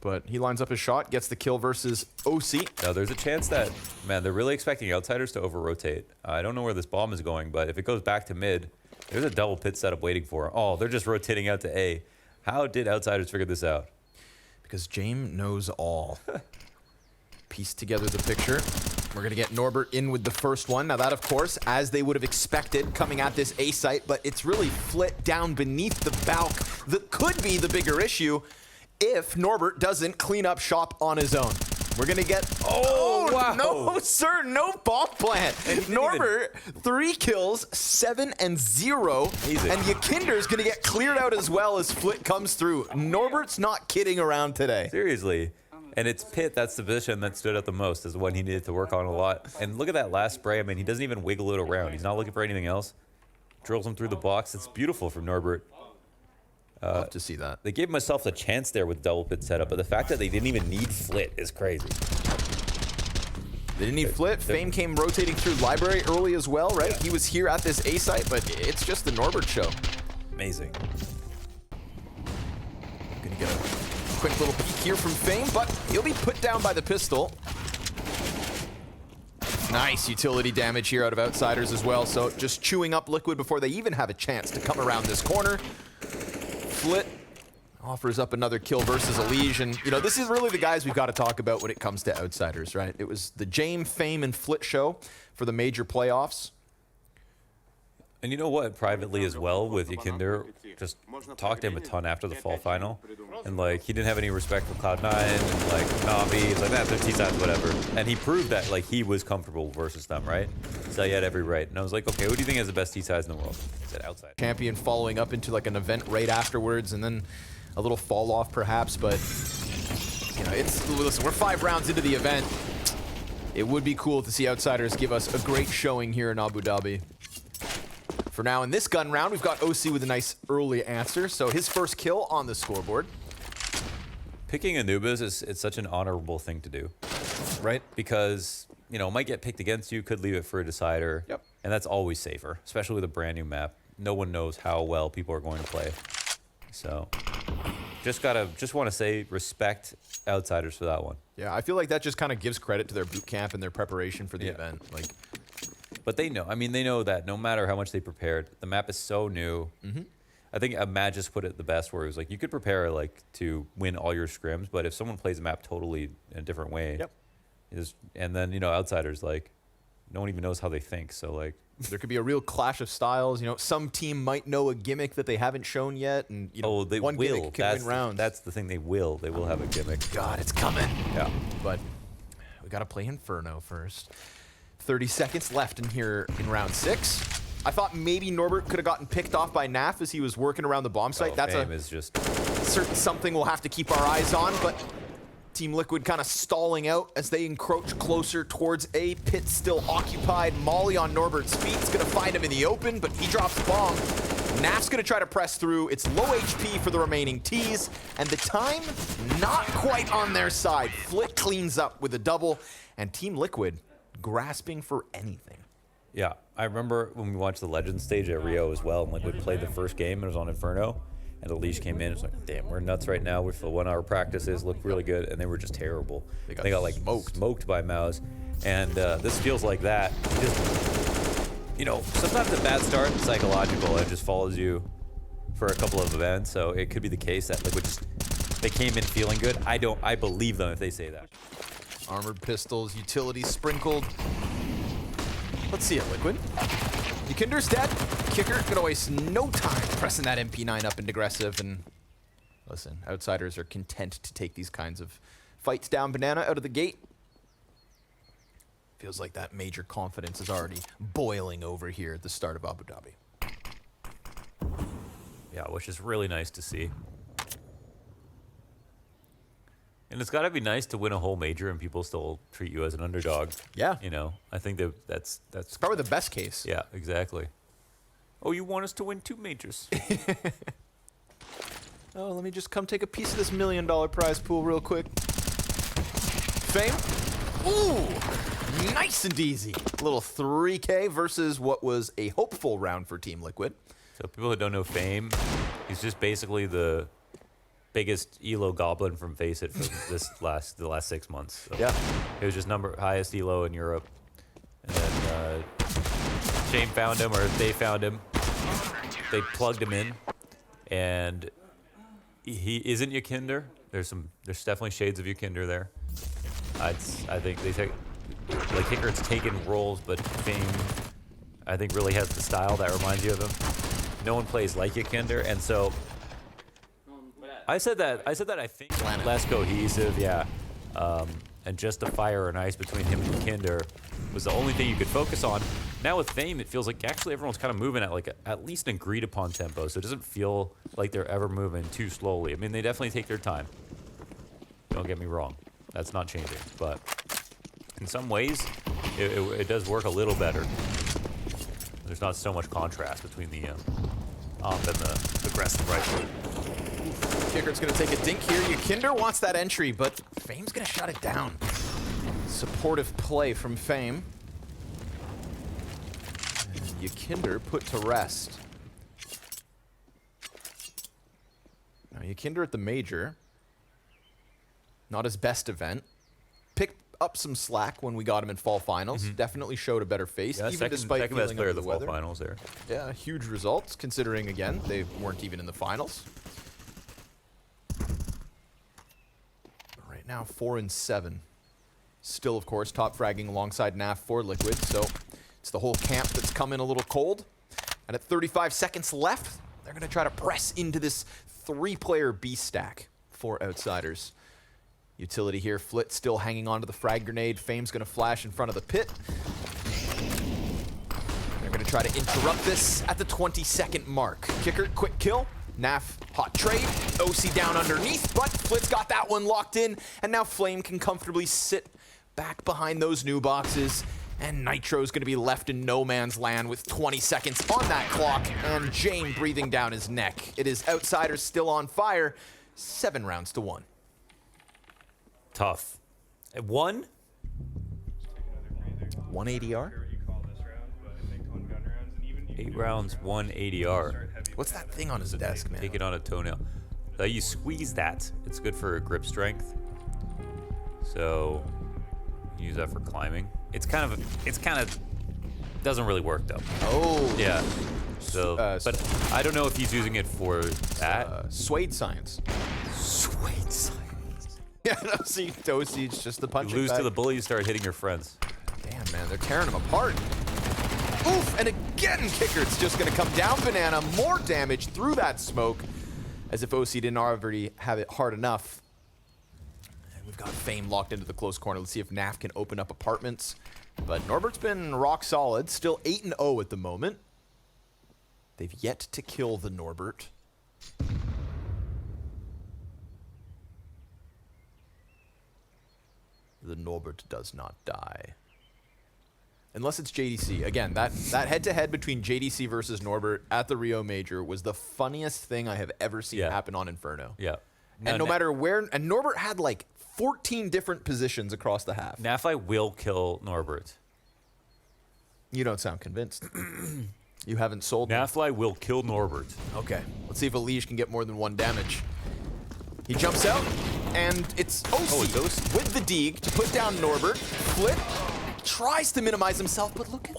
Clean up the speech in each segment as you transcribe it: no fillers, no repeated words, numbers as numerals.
But he lines up his shot, gets the kill versus OC. Now, there's a chance that, man, they're really expecting outsiders to over-rotate. I don't know where this bomb is going, but if it goes back to mid, there's a double pit setup waiting for. Oh, they're just rotating out to A. How did outsiders figure this out? Because James knows all. Piece together the picture. We're going to get Norbert in with the first one. Now that, of course, as they would have expected coming at this A site, but it's really flit down beneath the balk that could be the bigger issue if Norbert doesn't clean up shop on his own. We're going to get... Oh, wow. No, sir, no bomb plant. Norbert, 3 kills, 7 and 0. Easy. And Yakinder's going to get cleared out as well as Flit comes through. Norbert's not kidding around today. Seriously. And it's Pit, that's the position that stood out the most, is the one he needed to work on a lot. And look at that last spray. I mean, he doesn't even wiggle it around. He's not looking for anything else. Drills him through the box. It's beautiful from Norbert. Love to see that. They gave myself a chance there with double pit setup, but the fact that they didn't even need Flit is crazy. They didn't need Flit. Fame came rotating through library early as well, right? He was here at this A site, but it's just the Norbert show. Amazing. Gonna get a quick little peek here from Fame, but he'll be put down by the pistol. Nice utility damage here out of outsiders as well, so just chewing up Liquid before they even have a chance to come around this corner. Flit offers up another kill versus Elige, and you know, this is really the guys we've got to talk about when it comes to outsiders, right? It was the James, Fame, and Flit show for the major playoffs. And you know what, privately as well with Yakinder, just talked to him a ton after the fall final. And like, he didn't have any respect for Cloud9 and like NaVi. It's like, that's their T-sides, whatever. And he proved that like he was comfortable versus them, right? So he had every right. And I was like, okay, who do you think has the best T-sides in the world? He said outside. Champion following up into like an event right afterwards, and then a little fall off perhaps, but you know, listen, we're 5 rounds into the event. It would be cool to see outsiders give us a great showing here in Abu Dhabi. For now, in this gun round, we've got OC with a nice early answer. So his first kill on the scoreboard. Picking Anubis it's such an honorable thing to do, right? Because, you know, it might get picked against you, could leave it for a decider. Yep. And that's always safer, especially with a brand new map. No one knows how well people are going to play. So just want to say respect outsiders for that one. Yeah, I feel like that just kind of gives credit to their boot camp and their preparation for the event. Like, but they know. I mean, they know that no matter how much they prepared, the map is so new. I think Matt just put it the best, where it was like, you could prepare like to win all your scrims, but if someone plays the map totally in a different way, and then, you know, outsiders, like, no one even knows how they think. So like, there could be a real clash of styles. You know, some team might know a gimmick that they haven't shown yet, and you know, they one will. gimmick can win rounds. That's the thing. They will have a gimmick. God, it's coming. Yeah, but we gotta play Inferno first. 30 seconds left in here in round 6. I thought maybe Norbert could have gotten picked off by NAF as he was working around the bomb site. That's is just certain something we'll have to keep our eyes on, but Team Liquid kind of stalling out as they encroach closer towards A. Pit still occupied. Molly on Norbert's feet. It's going to find him in the open, but he drops the bomb. NAF's going to try to press through. It's low HP for the remaining Ts, and the time not quite on their side. Flit cleans up with a double, and Team Liquid grasping for anything. Yeah, I remember when we watched the Legends stage at Rio as well, and Liquid played the first game, and it was on Inferno, and Elige came in, it was like, damn, we're nuts right now with the 1 hour practices, looked really good, and they were just terrible. They got like smoked by Mouse, and this feels like that. Just, you know, sometimes a bad start is psychological, it just follows you for a couple of events, so it could be the case that Liquid just, they came in feeling good. I believe them if they say that. Armored pistols, utility sprinkled. Let's see it, Liquid. Yakinder's dead. Kicker gonna waste no time pressing that MP9 up into aggressive, and listen, outsiders are content to take these kinds of fights down. Banana out of the gate. Feels like that major confidence is already boiling over here at the start of Abu Dhabi. Yeah, which is really nice to see. And it's got to be nice to win a whole major and people still treat you as an underdog. Yeah. You know, I think that's probably the best case. Yeah, exactly. Oh, you want us to win 2 majors? Oh, let me just come take a piece of this $1 million prize pool real quick. Fame. Ooh, nice and easy. A little 3K versus what was a hopeful round for Team Liquid. So people who don't know Fame, he's just basically the biggest elo goblin from Face It for the last 6 months. So Yeah. it was just highest elo in Europe. And then Shane found him, or they found him. They plugged him in, and he isn't Yakinder. There's definitely shades of Yakinder there. I think they take, like, Hickert's taken roles, but Fame, I think, really has the style that reminds you of him. No one plays like Yakinder, and so I said that I think less cohesive, yeah. And just the fire and ice between him and Yakinder was the only thing you could focus on. Now with Fame, it feels like actually everyone's kind of moving at like at least an agreed upon tempo, so it doesn't feel like they're ever moving too slowly. I mean, they definitely take their time. Don't get me wrong, that's not changing, but in some ways, it does work a little better. There's not so much contrast between the up and the aggressive right foot. Kicker's gonna take a dink here. Yakinder wants that entry, but Fame's gonna shut it down. Supportive play from Fame. And Yakinder put to rest. Now Yakinder at the major. Not his best event. Picked up some slack when we got him in fall finals. Definitely showed a better face, Yeah, even despite second feeling best player under of the the fall weather. finals there. Yeah, huge results considering, again, they weren't even in the finals. Right now, 4-7. Still, of course, top fragging alongside NaV for Liquid, so it's the whole camp that's come in a little cold. And at 35 seconds left, they're going to try to press into this 3-player B stack for Outsiders. Utility here, Flit still hanging on to the frag grenade. Fame's going to flash in front of the pit. They're going to try to interrupt this at the 20-second mark. Kicker, quick kill. NaV, hot trade. OC down underneath, but Flit's got that one locked in. And now Flame can comfortably sit back behind those new boxes. And Nitro's going to be left in no man's land with 20 seconds on that clock. And Jame breathing down his neck. It is Outsiders still on fire. 7 rounds to 1. Tough. At 1? 1 ADR? 8 rounds, 1 ADR. What's that thing on his desk, man? Take it on a toenail. You squeeze that. It's good for grip strength. So use that for climbing. It's kind of doesn't really work though. Oh. Yeah. So, but I don't know if he's using it for that. Suede science. Suede science. Yeah, no, see, Dosage, just the punching You lose bag. to the bully, you start hitting your friends. Damn, man, they're tearing him apart. Oof, and again, Kicker's just gonna come down banana. More damage through that smoke, as if OC didn't already have it hard enough. And we've got Fame locked into the close corner. Let's see if NaV can open up apartments. But Norbert's been rock solid, still 8-0 at the moment. They've yet to kill the Norbert. The Norbert does not die. Unless it's JDC. Again, that head-to-head between JDC versus Norbert at the Rio Major was the funniest thing I have ever seen happen on Inferno. Yeah. And no matter where... And Norbert had like 14 different positions across the half. NaVi will kill Norbert. You don't sound convinced. You haven't sold me. NaVi will kill Norbert. Okay. Let's see if Elige can get more than 1 damage. He jumps out, and it's OC with the Deeg to put down Norbert. Flit tries to minimize himself, but look at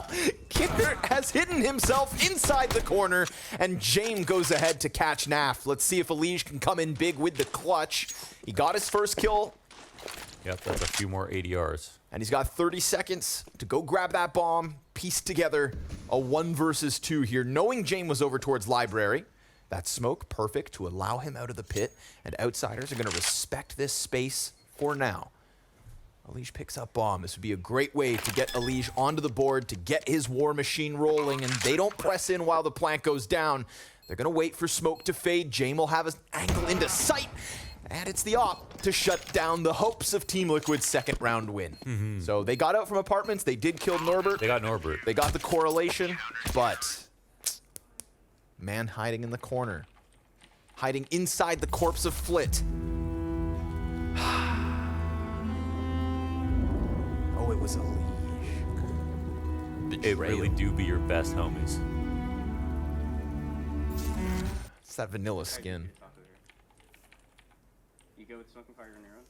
this. Kicker has hidden himself inside the corner, and Jame goes ahead to catch NaV. Let's see if Elige can come in big with the clutch. He got his first kill. Yep, that's a few more ADRs. And he's got 30 seconds to go grab that bomb, piece together a 1 versus 2 here, knowing Jame was over towards Library. That smoke, perfect to allow him out of the pit, and Outsiders are going to respect this space for now. Elige picks up bomb. This would be a great way to get Elige onto the board, to get his war machine rolling, and they don't press in while the plant goes down. They're going to wait for smoke to fade. Jame will have his angle into sight, and it's the op to shut down the hopes of Team Liquid's 2nd round win. So they got out from apartments. They did kill Norbert. They got Norbert. They got the correlation, but... Man hiding in the corner. Hiding inside the corpse of Flit. Oh, it was Elige. It really do be your best homies. It's that vanilla skin. You go with smoking fire and arrows?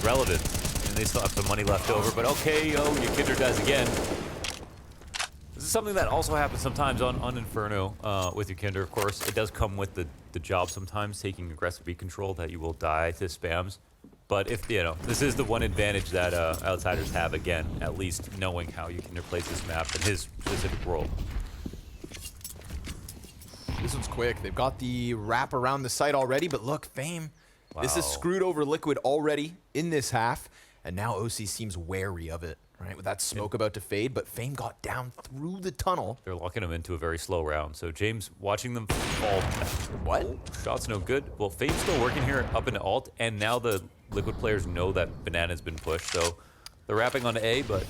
Relevant. And they still have some money left over, but okay, Ykinder dies again. This is something that also happens sometimes on Inferno with Ykinder, of course. It does come with the job sometimes, taking aggressive beat control, that you will die to spams. But if, you know, this is the one advantage that Outsiders have, again, at least knowing how Ykinder plays this map in his specific role. This one's quick. They've got the wrap around the site already, but look, Fame. Wow. This is screwed over Liquid already in this half, and now OC seems wary of it, right? With that smoke about to fade, but Fame got down through the tunnel. They're locking him into a very slow round. So James watching them fall. What? Shot's no good. Well, Fame's still working here up into alt, and now the Liquid players know that Banana's been pushed, so they're wrapping on A, but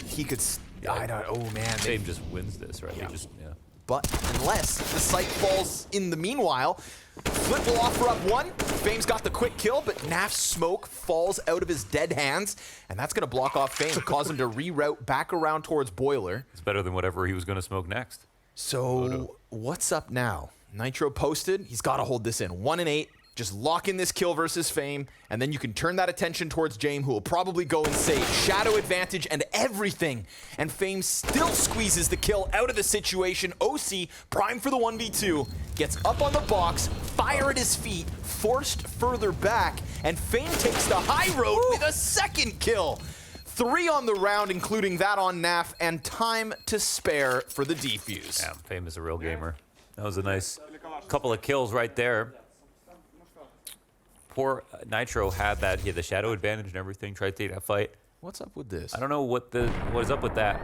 he could. I don't. Oh man. Fame just wins this, right? Yeah. They just, yeah. But unless the site falls in the meanwhile, Flip will offer up one. Fame's got the quick kill, but Naf's smoke falls out of his dead hands, and that's going to block off Fame, cause him to reroute back around towards Boiler. It's better than whatever he was going to smoke next. So what's up now? Nitro posted. He's got to hold this in. 1 and 8. Just lock in this kill versus Fame, and then you can turn that attention towards James, who will probably go and save shadow advantage and everything. And Fame still squeezes the kill out of the situation. OC, prime for the 1v2, gets up on the box, fire at his feet, forced further back, and Fame takes the high road with a second kill. 3 on the round, including that on Naf, and time to spare for the defuse. Yeah, Fame is a real gamer. That was a nice couple of kills right there. Poor Nitro had that. He had the shadow advantage and everything. Tried to take that fight. What's up with this? I don't know what is up with that.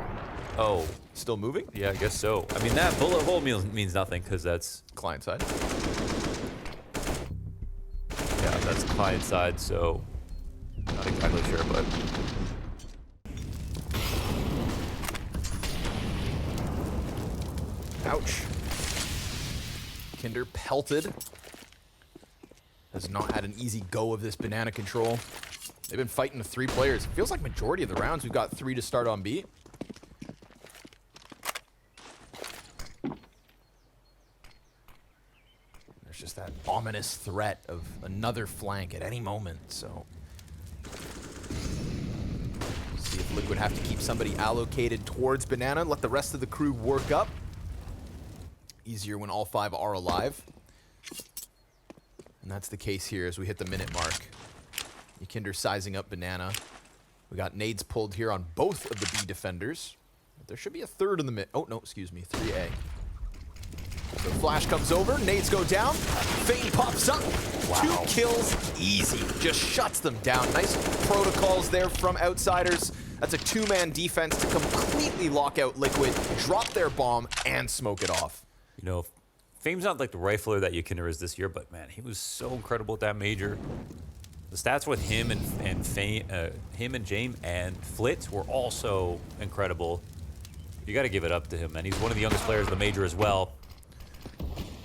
Oh, still moving? Yeah, I guess so. I mean, that bullet hole means nothing because that's client side. Yeah, that's client side. So not exactly sure, but ouch. Kinder pelted. Has not had an easy go of this banana control. They've been fighting the 3 players. It feels like majority of the rounds we've got 3 to start on B. There's just that ominous threat of another flank at any moment, so. See if Liquid have to keep somebody allocated towards banana, let the rest of the crew work up. Easier when all 5 are alive. And that's the case here as we hit the minute mark. Ykinder sizing up banana. We got nades pulled here on both of the B defenders. But there should be a third in the mid. Oh, no, excuse me, 3A. So flash comes over, nades go down. Fame pops up. Wow. 2 kills, easy. Just shuts them down. Nice protocols there from Outsiders. That's a 2-man defense to completely lock out Liquid, drop their bomb, and smoke it off. You know, Fame's not like the rifler that Ykinder is this year, but man, he was so incredible at that major. The stats with him and Fame, him and James and Flitz were also incredible. You got to give it up to him, man. He's one of the youngest players of the major as well.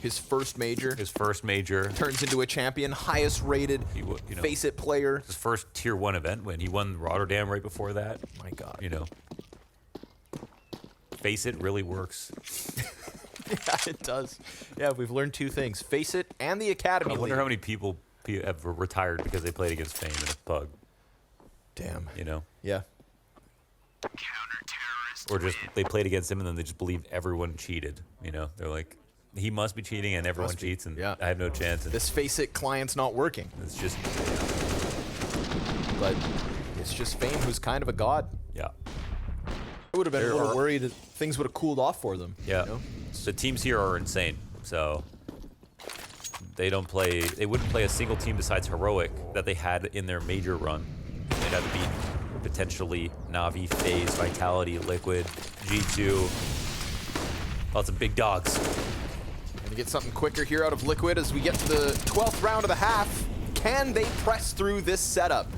His first major. His first major. Turns into a champion, highest rated Face It player. His first tier 1 event win. He won Rotterdam right before that. My God. You know, Face It really works. Yeah, it does. Yeah, we've learned 2 things. Face It and the Academy I wonder how many people have retired because they played against Fame in a pug. Damn. You know? Yeah. Or just they played against him and then they just believe everyone cheated. You know? They're like, he must be cheating and everyone cheats and I have no chance. And this Face It client's not working. It's just... But it's just Fame who's kind of a god. Yeah. I would have been a little worried that things would have cooled off for them. Yeah. You know? The teams here are insane. So they wouldn't play a single team besides Heroic that they had in their major run. They'd have to beat potentially NaVi, FaZe, Vitality, Liquid, G2. Lots of big dogs. Gonna get something quicker here out of Liquid as we get to the 12th round of the half. Can they press through this setup?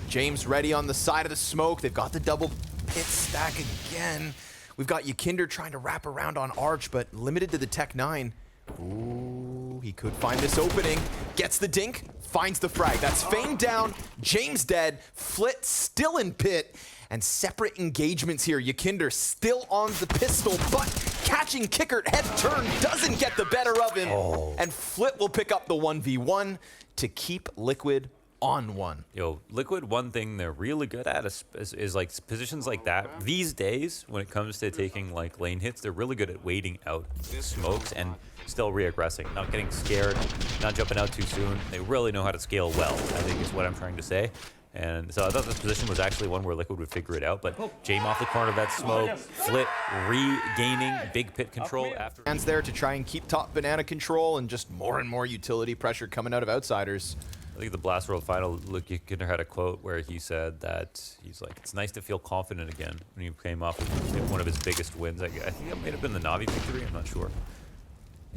James ready on the side of the smoke. They've got the double pit stack again. We've got Ykinder trying to wrap around on Arch, but limited to the Tech 9. Ooh, he could find this opening. Gets the dink, finds the frag. That's Fame down, James dead, Flit still in pit, and separate engagements here. Ykinder still on the pistol, but catching Kickert, head turn, doesn't get the better of him. And Flit will pick up the 1v1 to keep Liquid on one. Yo, Liquid, one thing they're really good at is like positions like that. These days, when it comes to taking like lane hits, they're really good at waiting out smokes and still re-aggressing, not getting scared, not jumping out too soon. They really know how to scale well, I think is what I'm trying to say. And so I thought this position was actually one where Liquid would figure it out, but Jame off the corner of that smoke, Flit regaining big pit control after. Hands there to try and keep top banana control, and just more and more utility pressure coming out of Outsiders. I think the Blast World final, Kinder had a quote where he said that he's like, it's nice to feel confident again when he came off of one of his biggest wins. I think it may have been the NaVi victory, I'm not sure.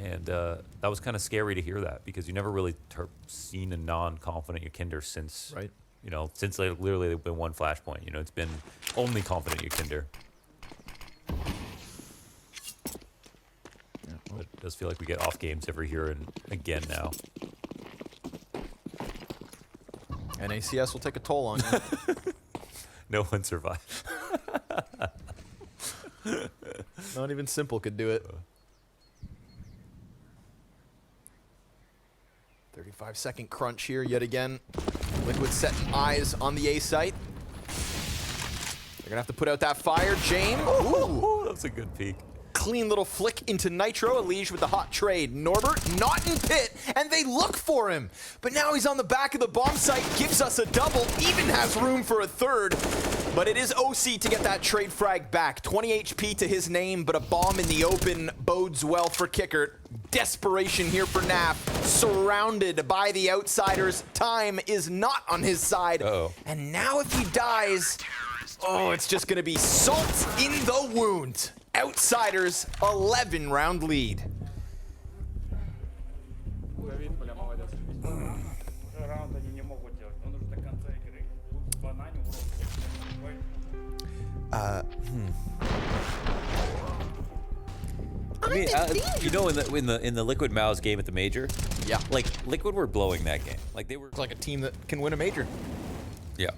And that was kind of scary to hear that, because you never really seen a non-confident Yakinder since, right? You know, since literally they've been one flashpoint. You know, it's been only confident Yakinder. But it does feel like we get off games every here and again now. And ACS will take a toll on you. No one survived. Not even Simple could do it. 35-second crunch here yet again. Liquid setting eyes on the A site. They're gonna have to put out that fire. Jame. Ooh. That's a good peek. Clean little flick into Nitro. Elige with the hot trade. Norbert not in pit, and they look for him. But now he's on the back of the bomb site, gives us a double, even has room for a third. But it is OC to get that trade frag back. 20 HP to his name, but a bomb in the open bodes well for Kickert. Desperation here for NAF, surrounded by the Outsiders. Time is not on his side. And now if he dies, oh, it's just gonna be salt in the wound. Outsiders, 11-round lead. I mean, you know, in the Liquid Mouse game at the major, yeah, like Liquid were blowing that game. Like they were like a team that can win a major. Yeah,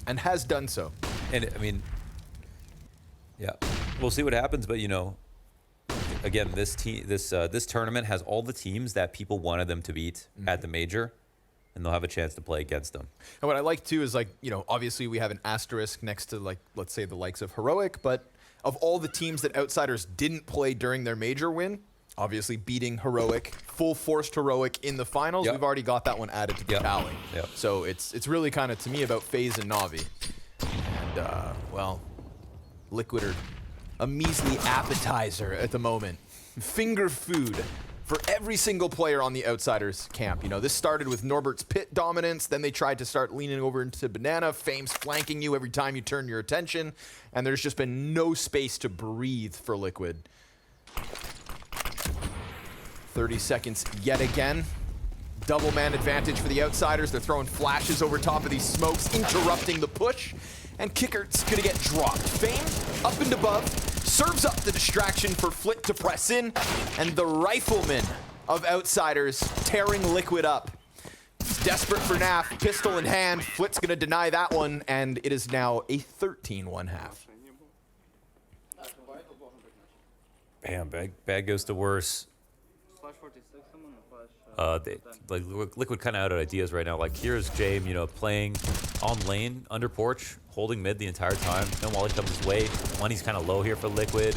and has done so. And I mean, yeah, we'll see what happens. But you know, again, this tournament has all the teams that people wanted them to beat at the major, and they'll have a chance to play against them. And what I like too is, like, you know, obviously we have an asterisk next to, like, let's say the likes of Heroic, but of all the teams that Outsiders didn't play during their major win, obviously beating Heroic, full forced Heroic in the finals, we've already got that one added to the tally. So it's really kind of, to me, about FaZe and NaVi. And well, Liquid are a measly appetizer at the moment. Finger food for every single player on the Outsiders camp. You know, this started with Norbert's pit dominance, then they tried to start leaning over into Banana, Fame's flanking you every time you turn your attention, and there's just been no space to breathe for Liquid. 30 seconds yet again. Double man advantage for the Outsiders. They're throwing flashes over top of these smokes, interrupting the push, and Kickert's gonna get dropped. Fame up and above, serves up the distraction for Flit to press in, and the Rifleman of Outsiders tearing Liquid up. It's desperate for NAF, pistol in hand. Flit's gonna deny that one, and it is now a 13-1 half. Bam, bad goes to worse. Like Liquid kind of out of ideas right now. Like here's Jame, you know, playing on lane under porch, holding mid the entire time. No Wally comes his way. Money's kind of low here for Liquid.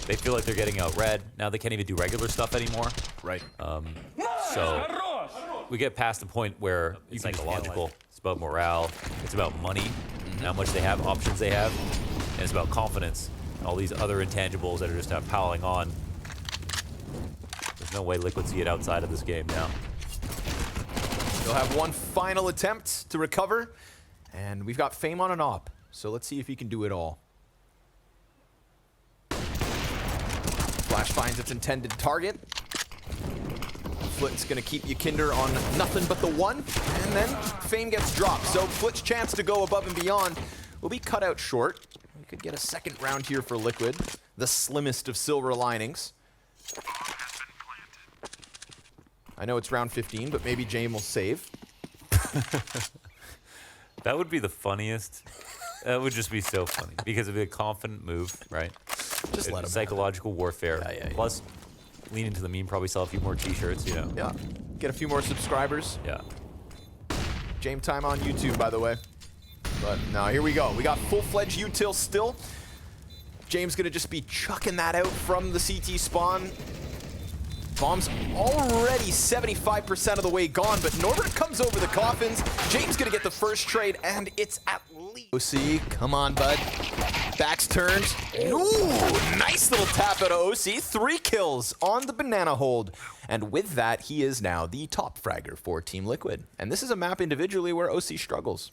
They feel like they're getting out red. Now they can't even do regular stuff anymore. Right. So we get past the point where it's psychological. It's about morale. It's about money, and how much they have, options they have, and it's about confidence. And all these other intangibles that are just piling on. There's no way Liquid see it outside of this game now. They'll have one final attempt to recover, and we've got Fame on an op, so let's see if he can do it all. Flash finds its intended target. Flit's gonna keep Yakinder on nothing but the one, and then Fame gets dropped. So Flit's chance to go above and beyond will be cut out short. We could get a second round here for Liquid, the slimmest of silver linings. I know it's round 15, but maybe Jame will save. That would be the funniest. That would just be so funny because it'd be a confident move, right? Just let him. Psychological warfare. Yeah. Plus, lean into the meme. Probably sell a few more T-shirts. You know. Yeah. Get a few more subscribers. Yeah. Jame time on YouTube, by the way. But no, here we go. We got full-fledged util still. James gonna just be chucking that out from the CT spawn. Bomb's already 75% of the way gone, but Norbert comes over the coffins. James gonna get the first trade, and it's at least. OC, come on, bud. Backs turned. Ooh, nice little tap out of OC. 3 kills on the banana hold. And with that, he is now the top fragger for Team Liquid. And this is a map individually where OC struggles.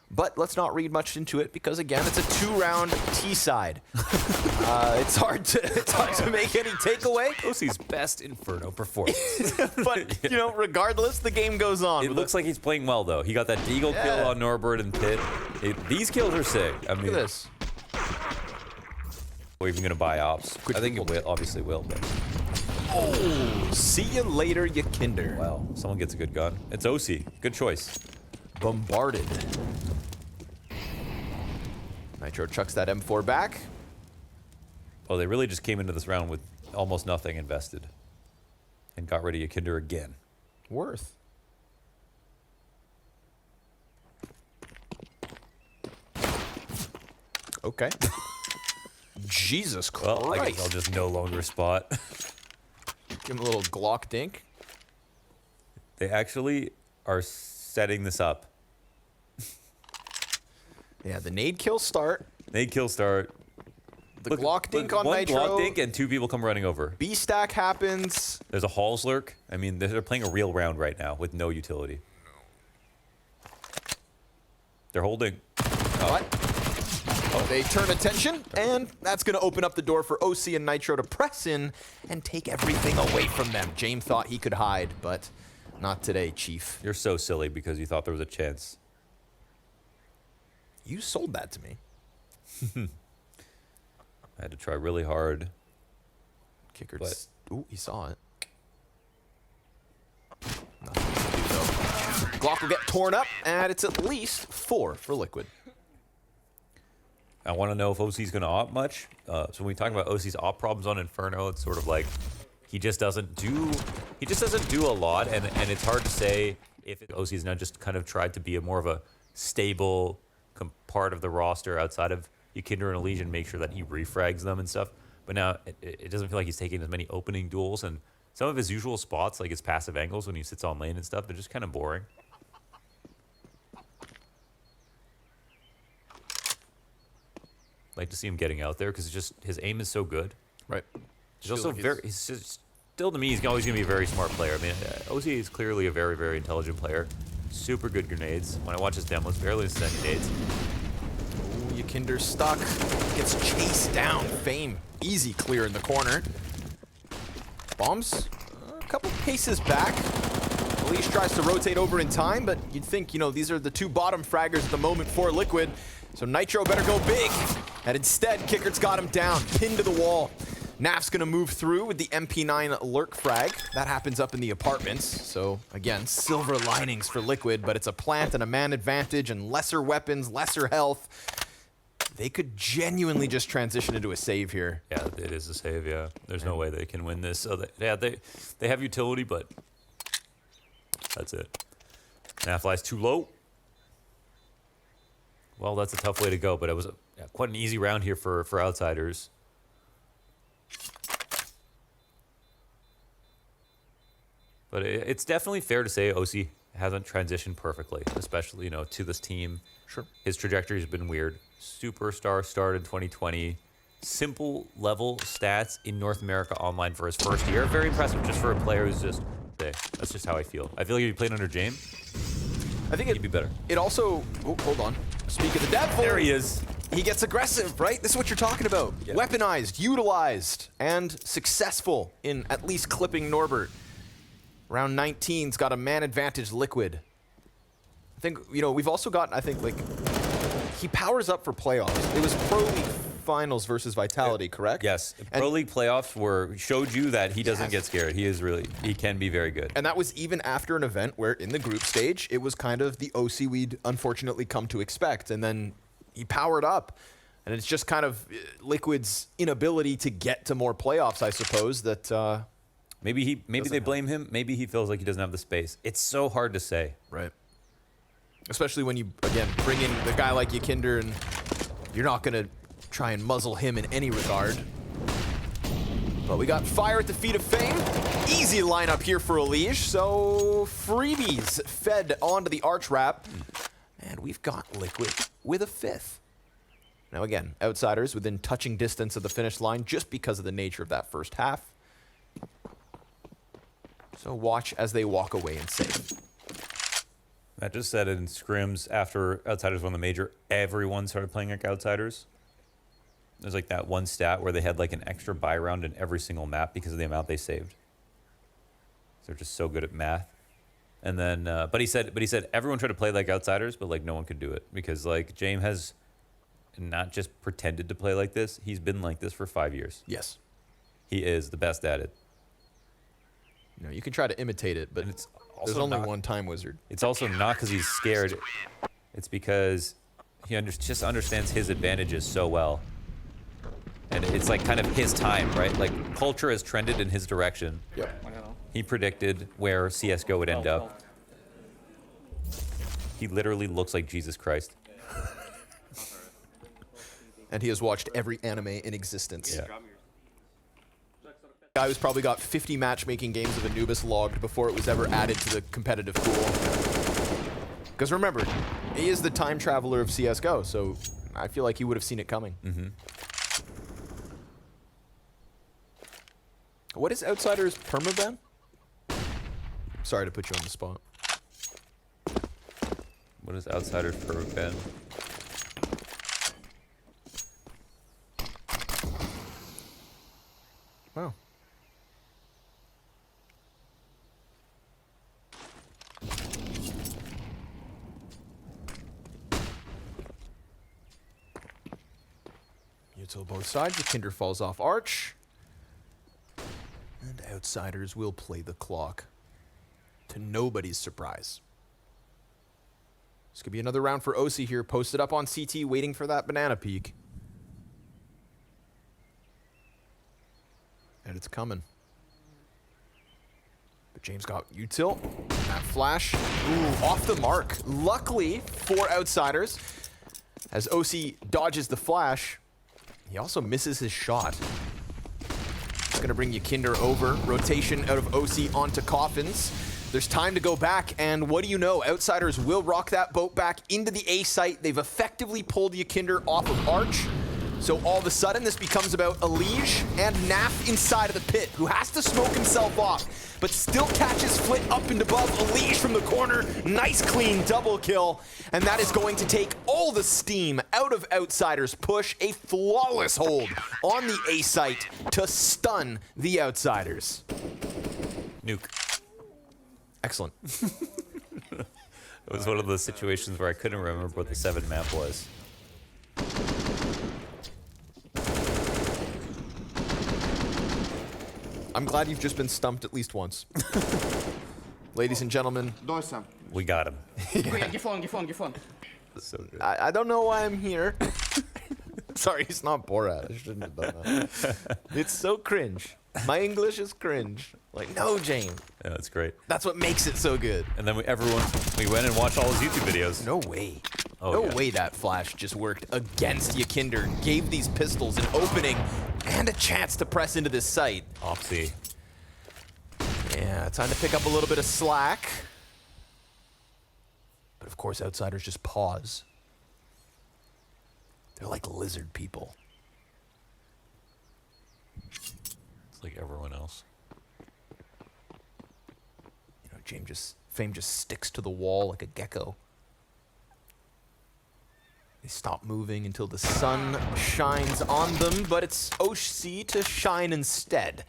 But let's not read much into it because, again, it's a 2-round T-side. It's hard to make any takeaway. OC's best Inferno performance. But, you know, regardless, the game goes on. It looks like he's playing well, though. He got that Deagle kill on Norbert and Pit. These kills are sick. I mean, Look at this. We're even going to buy ops. I think it will, obviously will. But. Oh, see you later, you kinder. Wow, someone gets a good gun. It's OC. Good choice. Bombarded. Nitro chucks that M4 back. Oh, they really just came into this round with almost nothing invested. And got ready to Kinder again. Worth. Okay. Jesus Christ. Well, I guess I'll just no longer spot. Give him a little Glock dink. They actually are setting this up. Yeah, the nade kill start. Nade kill start. The Glock dink on Nitro. One Glock dink and 2 people come running over. B stack happens. There's a Halls lurk. I mean, they're playing a real round right now with no utility. They're holding. What? Oh, they turn attention, and that's going to open up the door for OC and Nitro to press in and take everything away from them. James thought he could hide, but not today, Chief. You're so silly because you thought there was a chance. You sold that to me. I had to try really hard. Kicker. But Ooh, he saw it. Nothing to do, though. Glock will get torn up, and it's at least 4 for Liquid. I want to know if OC's going to op much. So when we talk about OC's op problems on Inferno, it's sort of like he just doesn't do a lot, and it's hard to say if OC's now just kind of tried to be a more of a stable part of the roster outside of Ykinder and Elysian, make sure that he refrags them and stuff. But now it doesn't feel like he's taking as many opening duels, and some of his usual spots, like his passive angles when he sits on lane and stuff, they're just kind of boring. Like to see him getting out there because just his aim is so good. Right. He's also he's just, still to me, he's always going to be a very smart player. I mean, OC is clearly a very, very intelligent player. Super good grenades. When I watch his demos, barely send any nades. Ooh, Ykinder's stuck. Gets chased down. Fame. Easy clear in the corner. Bombs a couple paces back. Elise tries to rotate over in time, but you'd think, you know, these are the 2 bottom fraggers at the moment for Liquid. So Nitro better go big. And instead, Kickert's got him down, pinned to the wall. Naf's gonna move through with the MP9 lurk frag. That happens up in the apartments. So again, silver linings for Liquid, but it's a plant and a man advantage and lesser weapons, lesser health. They could genuinely just transition into a save here. Yeah, it is a save, yeah. There's no way they can win this. So they have utility, but that's it. Naf flies too low. Well, that's a tough way to go, but it was quite an easy round here for outsiders. But it's definitely fair to say OC hasn't transitioned perfectly, especially, you know, to this team. Sure. His trajectory has been weird. Superstar start in 2020. Simple level stats in North America online for his first year. Very impressive just for a player who's just... That's just how I feel. I feel like if you played under Jame, I think he'd be better. It also... Oh, hold on. Speak of the devil. There he is. He gets aggressive, right? This is what you're talking about. Yeah. Weaponized, utilized, and successful in at least clipping Norbert. Round 19's got a man advantage Liquid. I think, you know, we've also got, I think, like, he powers up for playoffs. It was Pro League Finals versus Vitality, correct? Yes. Pro League playoffs showed you that he doesn't get scared. He can be very good. And that was even after an event where in the group stage, it was kind of the OC we'd unfortunately come to expect. And then he powered up. And it's just kind of Liquid's inability to get to more playoffs, I suppose, that... maybe they blame him. Maybe he feels like he doesn't have the space. It's so hard to say. Right. Especially when you, again, bring in the guy like Ykinder, and you're not going to try and muzzle him in any regard. But we got fire at the feet of Fame. Easy lineup here for Elige. So freebies fed onto the arch wrap. And we've got Liquid with a 5th. Now again, Outsiders within touching distance of the finish line just because of the nature of that first half. So watch as they walk away and save. Matt just said in scrims after Outsiders won the major, everyone started playing like Outsiders. There's like that one stat where they had like an extra buy round in every single map because of the amount they saved. They're just so good at math. And then, but he said everyone tried to play like Outsiders, but like no one could do it because like James has not just pretended to play like this. He's been like this for 5 years. Yes. He is the best at it. You know, you can try to imitate it, but there's only one time wizard. It's also not because he's scared. It's because he just understands his advantages so well. And it's like kind of his time, right? Like culture has trended in his direction. Yep. He predicted where CSGO would end up. He literally looks like Jesus Christ. And he has watched every anime in existence. Yeah. Guy who's probably got 50 matchmaking games of Anubis logged before it was ever added to the competitive pool. Because remember, he is the time traveler of CSGO, so I feel like he would have seen it coming. Mm-hmm. What is Outsiders permaban? Sorry to put you on the spot. What is Outsiders permaban? Wow. Util both sides. Ykinder falls off arch. And Outsiders will play the clock. To nobody's surprise. This could be another round for OC here. Posted up on CT, waiting for that banana peek. And it's coming. But James got util. That flash. Ooh, off the mark. Luckily for Outsiders, as OC dodges the flash, he also misses his shot. It's going to bring Ykinder over. Rotation out of OC onto Coffins. There's time to go back, and what do you know? Outsiders will rock that boat back into the A site. They've effectively pulled Ykinder off of arch. So all of a sudden, this becomes about Elige and Naf inside of the pit, who has to smoke himself off, but still catches Flit up and above Elige from the corner. Nice, clean double kill. And that is going to take all the steam out of Outsiders' push. A flawless hold on the A site to stun the Outsiders. Nuke. Excellent. It was one of those situations where I couldn't remember what the 7 map was. I'm glad you've just been stumped at least once. Ladies and gentlemen. We got him. So good. I don't know why I'm here. Sorry, it's not Borat. I shouldn't have done that. It's so cringe. My English is cringe. Like, no, James. Yeah, that's great. That's what makes it so good. And then we went and watched all his YouTube videos. No way. Oh, no yeah. way that flash just worked against Ykinder. Gave these pistols an opening and a chance to press into this site. Opsy. Yeah, time to pick up a little bit of slack. But of course, Outsiders just pause. They're like lizard people. It's like everyone else. You know, Fame just sticks to the wall like a gecko. They stop moving until the sun shines on them, but it's OC to shine instead.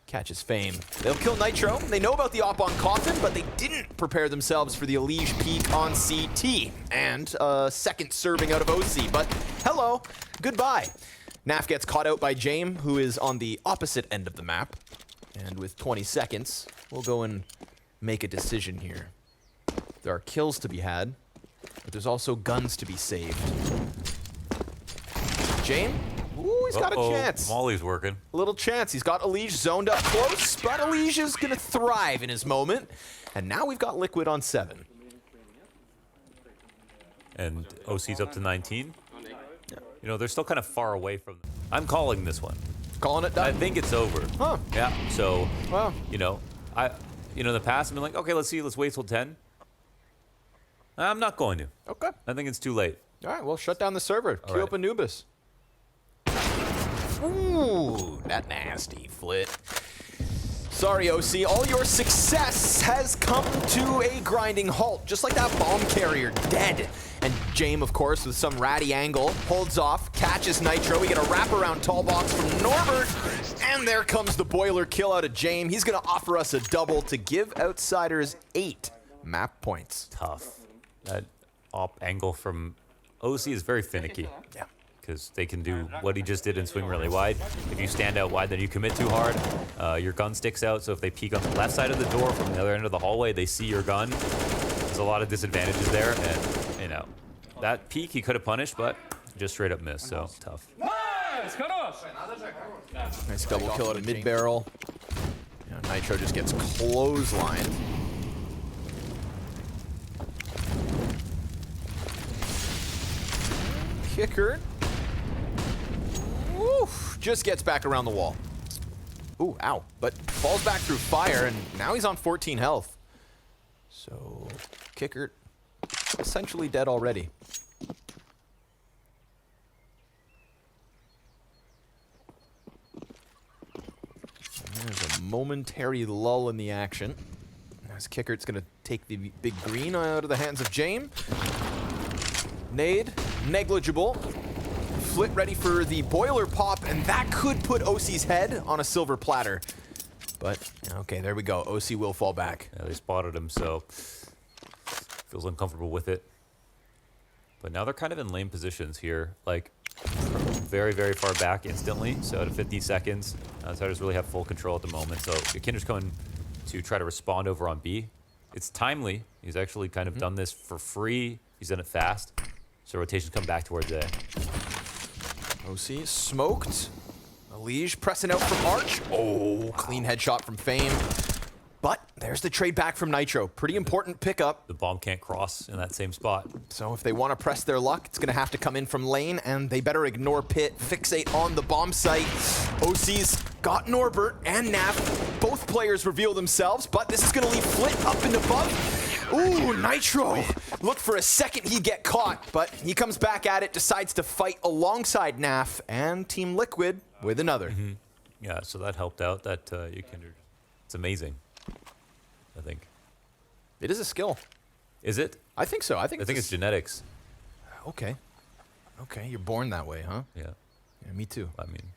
Catches Fame. They'll kill Nitro. They know about the op on Coffin, but they didn't prepare themselves for the Elige peek on CT. And a second serving out of OC, but hello, goodbye. Naf gets caught out by James, who is on the opposite end of the map. And with 20 seconds, we'll go and make a decision here. There are kills to be had, but there's also guns to be saved. James. Ooh, he's got a chance. Molly's working. A little chance. He's got Elige zoned up close, but Elige is going to thrive in his moment. And now we've got Liquid on 7. And OC's up to 19. You know, they're still kind of far away from them. I'm calling this one. Calling it done? I think it's over. Huh. Yeah, so, Well. you know, in the past, I've been like, okay, let's wait till 10. I'm not going to. Okay. I think it's too late. All right, well, shut down the server. Queue up Anubis. Ooh, that nasty flit. Sorry, OC. All your success has come to a grinding halt. Just like that bomb carrier, dead. And James, of course, with some ratty angle, holds off, catches Nitro. We get a wraparound tall box from Norbert. And there comes the boiler kill out of James. He's going to offer us a double to give Outsiders 8 map points. Tough. That op angle from OC is very finicky. Yeah. Because they can do what he just did and swing really wide. If you stand out wide, then you commit too hard. Your gun sticks out, so if they peek on the left side of the door from the other end of the hallway, they see your gun. There's a lot of disadvantages there, and, you know, that peek he could have punished, but just straight up missed, so tough. Nice double kill out of mid-barrel. Nitro just gets clotheslined. Kicker. Oof, just gets back around the wall. Ooh, ow. But falls back through fire, and now he's on 14 health. So, Kicker essentially dead already. And there's a momentary lull in the action. As Kickert's going to take the big green out of the hands of James. Nade, negligible. Flit ready for the boiler pop, and that could put OC's head on a silver platter. But, okay, there we go. OC will fall back. Yeah, they spotted him, so feels uncomfortable with it. But now they're kind of in lame positions here, like very, very far back instantly. So out of 50 seconds, Outsiders really have full control at the moment. So Kinder's coming to try to respond over on B. It's timely. He's actually kind of done this for free. He's done it fast. So rotations come back towards A. OC smoked. Elige pressing out from Arch. Oh, clean headshot from Fame. But there's the trade back from Nitro. Pretty important pickup. The bomb can't cross in that same spot. So if they want to press their luck, it's going to have to come in from lane, and they better ignore pit, fixate on the bomb site. OC's got Norbert and Nav. Both players reveal themselves, but this is going to leave Flit up and above. Ooh, Nitro. Look for a second he'd get caught, but he comes back at it, decides to fight alongside Naf and Team Liquid with another. Yeah, so that helped out. That it's amazing, I think. It is a skill. Is it? I think so. I think it's genetics. Okay. Okay, you're born that way, huh? Yeah. Yeah, me too. I mean,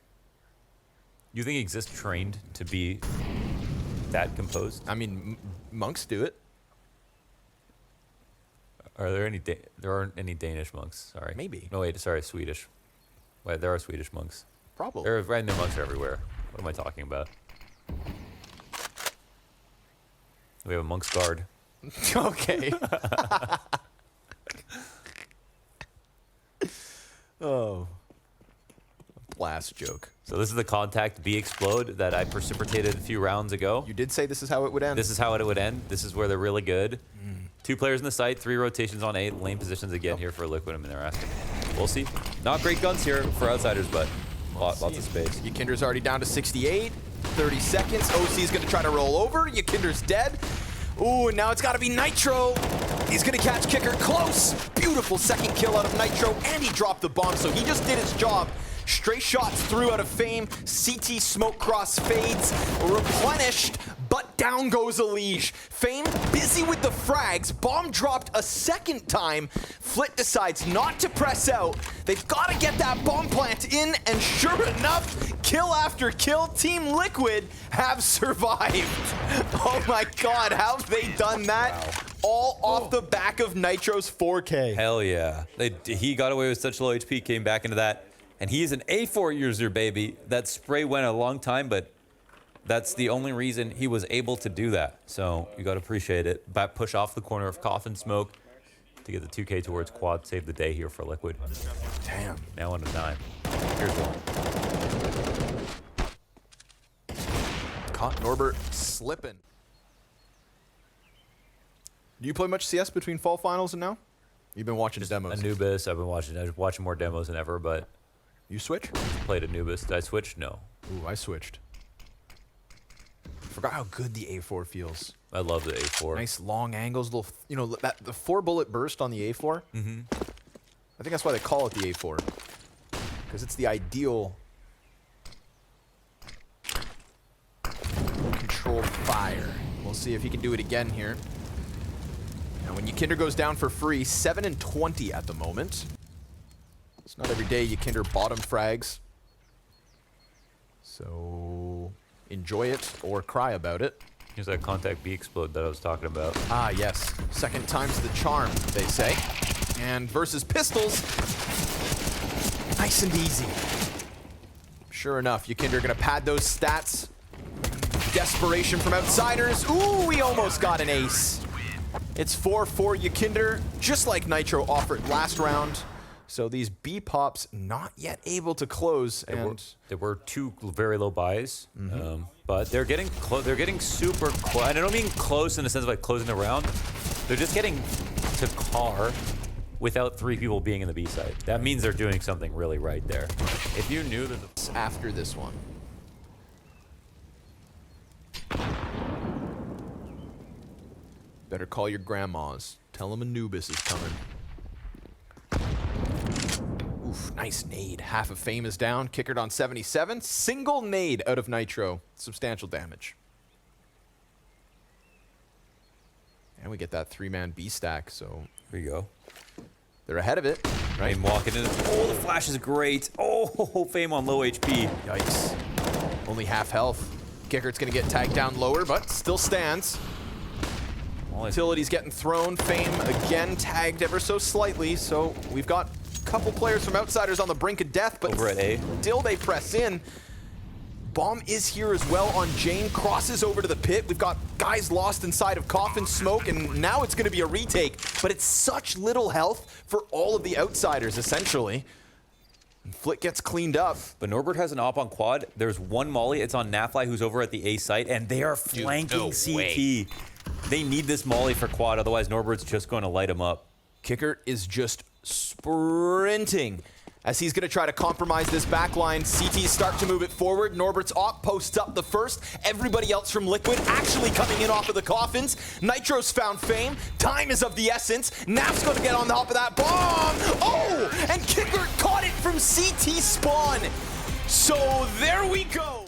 you think Exist trained to be that composed? I mean, monks do it. Are there any? There aren't any Danish monks. Sorry. Maybe. No, wait. Sorry, Swedish. Wait, there are Swedish monks. Probably. There are monks everywhere. What am I talking about? We have a monk's guard. Okay. Oh. Blast joke. So this is the contact B explode that I precipitated a few rounds ago. You did say this is how it would end. This is how it would end. This is where they're really good. 2 players in the site, 3 rotations on A, lane positions again here for Liquid. I mean, they're asking. We'll see. Not great guns here for Outsiders, but lots of space. Yakinder's already down to 68. 30 seconds. OC's going to try to roll over. Yakinder's dead. Ooh, and now it's got to be Nitro. He's going to catch Kicker close. Beautiful second kill out of Nitro, and he dropped the bomb, so he just did his job. Stray shots through out of Fame. CT smoke cross fades. Replenished, but down goes Elige. Fame busy with the frags. Bomb dropped a second time. Flit decides not to press out. They've got to get that bomb plant in, and sure enough, kill after kill, Team Liquid have survived. Oh my god, how have they done that? Wow. All off the back of Nitro's 4K. Hell yeah. He got away with such low HP, came back into that. And he's an A4 user, baby. That spray went a long time, but that's the only reason he was able to do that. So you got to appreciate it. Back push off the corner of Coffin Smoke. to get the 2K towards quad. Save the day here for Liquid. Damn. Now on to 9. Here's one. Caught Norbert slipping. Do you play much CS between fall finals and now? You've been watching demos. Anubis. I've been watching more demos than ever, but You switch? played Anubis. Did I switch? No. Ooh, I switched. Forgot how good the A4 feels. I love the A4. Nice long angles, little, you know, the 4-bullet burst on the A4. Mm-hmm. I think that's why they call it the A4, because it's the ideal controlled fire. We'll see if he can do it again here. Now, when Ykinder goes down for free, 7 and 20 at the moment. It's not every day Ykinder bottom frags. So enjoy it or cry about it. Here's that contact B explode that I was talking about. Ah, yes. Second time's the charm, they say. And versus pistols, nice and easy. Sure enough, Ykinder gonna pad those stats. Desperation from outsiders. Ooh, we almost got an ace. It's 4-4 Ykinder, just like Nitro offered last round. So these B pops not yet able to close. There were 2 very low buys, but they're getting close. They're getting super close. I don't mean close in the sense of like closing the round. They're just getting to car without 3 people being in the B side. That means they're doing something really right there. If you knew that after this one. Better call your grandmas. Tell them Anubis is coming. Oof, nice nade. Half of Fame is down. Kickered on 77. Single nade out of Nitro. Substantial damage. And we get that 3-man B stack, so here you go. They're ahead of it, right? Fame walking in. Oh, the flash is great. Oh, Fame on low HP. Yikes. Only half health. Kickert's gonna get tagged down lower, but still stands. Utility's getting thrown. Fame again tagged ever so slightly, so we've got a couple players from outsiders on the brink of death, but over at A. Still they press in. Bomb is here as well on Jane, crosses over to the pit. We've got guys lost inside of coffin smoke, and now it's gonna be a retake, but it's such little health for all of the outsiders, essentially. And Flick gets cleaned up. But Norbert has an op on quad. There's one molly. It's on NaVi, who's over at the A site, and they are flanking CT. They need this molly for quad, otherwise Norbert's just going to light him up. Kickert is just sprinting as he's going to try to compromise this backline. CTs start to move it forward. Norbert's op posts up the first. Everybody else from Liquid actually coming in off of the coffins. Nitro's found Fame. Time is of the essence. Nap's going to get on top of that bomb. Oh, and Kickert caught it from CT spawn. So there we go.